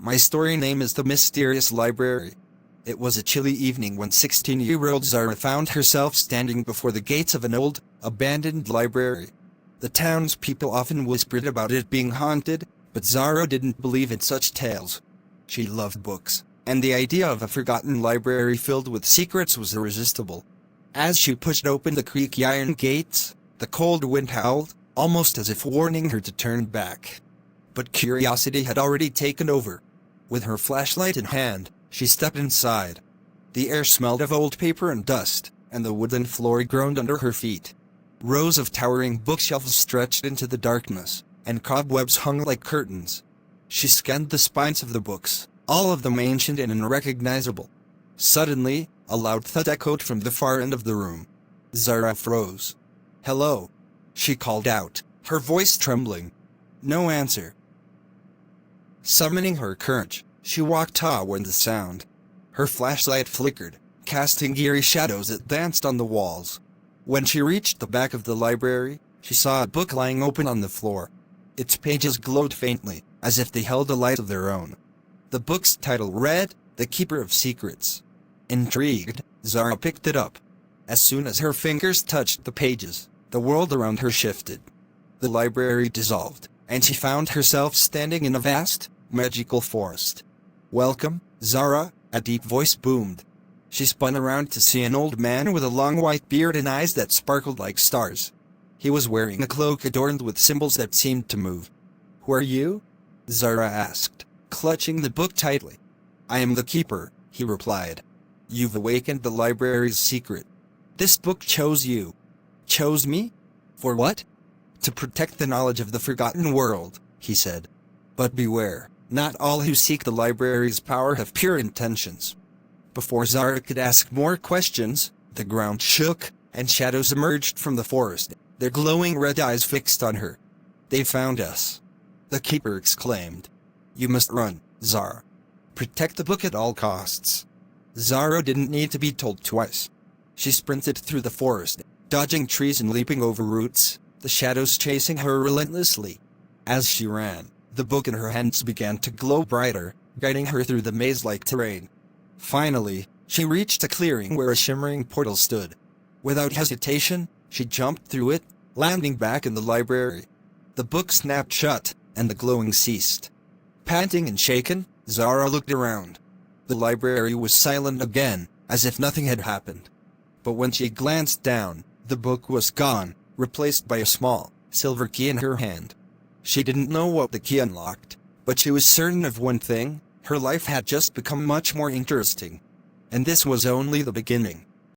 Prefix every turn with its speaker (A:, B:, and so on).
A: My story name is The Mysterious Library. It was a chilly evening when 16-year-old Zara found herself standing before the gates of an old, abandoned library. The townspeople often whispered about it being haunted, but Zara didn't believe in such tales. She loved books, and the idea of a forgotten library filled with secrets was irresistible. As she pushed open the creaky iron gates, the cold wind howled, almost as if warning her to turn back. But curiosity had already taken over. With her flashlight in hand, she stepped inside. The air smelled of old paper and dust, and the wooden floor groaned under her feet. Rows of towering bookshelves stretched into the darkness, and cobwebs hung like curtains. She scanned the spines of the books, all of them ancient and unrecognizable. Suddenly, a loud thud echoed from the far end of the room. Zara froze. "Hello?" she called out, her voice trembling. No answer. Summoning her courage, she walked toward the sound. Her flashlight flickered, casting eerie shadows that danced on the walls. When she reached the back of the library, she saw a book lying open on the floor. Its pages glowed faintly, as if they held a light of their own. The book's title read, "The Keeper of Secrets." Intrigued, Zara picked it up. As soon as her fingers touched the pages, the world around her shifted. The library dissolved, and she found herself standing in a vast, magical forest. "Welcome, Zara," a deep voice boomed. She spun around to see an old man with a long white beard and eyes that sparkled like stars. He was wearing a cloak adorned with symbols that seemed to move. "Who are you?" Zara asked, clutching the book tightly. "I am the keeper," he replied. "You've awakened the library's secret. This book chose you." "Chose me? For what?" "To protect the knowledge of the forgotten world," he said. "But beware, not all who seek the library's power have pure intentions." Before Zara could ask more questions, the ground shook, and shadows emerged from the forest, their glowing red eyes fixed on her. "They found us," the keeper exclaimed. "You must run, Zara. Protect the book at all costs." Zara didn't need to be told twice. She sprinted through the forest, dodging trees and leaping over roots, the shadows chasing her relentlessly. As she ran, the book in her hands began to glow brighter, guiding her through the maze-like terrain. Finally, she reached a clearing where a shimmering portal stood. Without hesitation, she jumped through it, landing back in the library. The book snapped shut, and the glowing ceased. Panting and shaken, Zara looked around. The library was silent again, as if nothing had happened. But when she glanced down, the book was gone, replaced by a small, silver key in her hand. She didn't know what the key unlocked, but she was certain of one thing: her life had just become much more interesting. And this was only the beginning.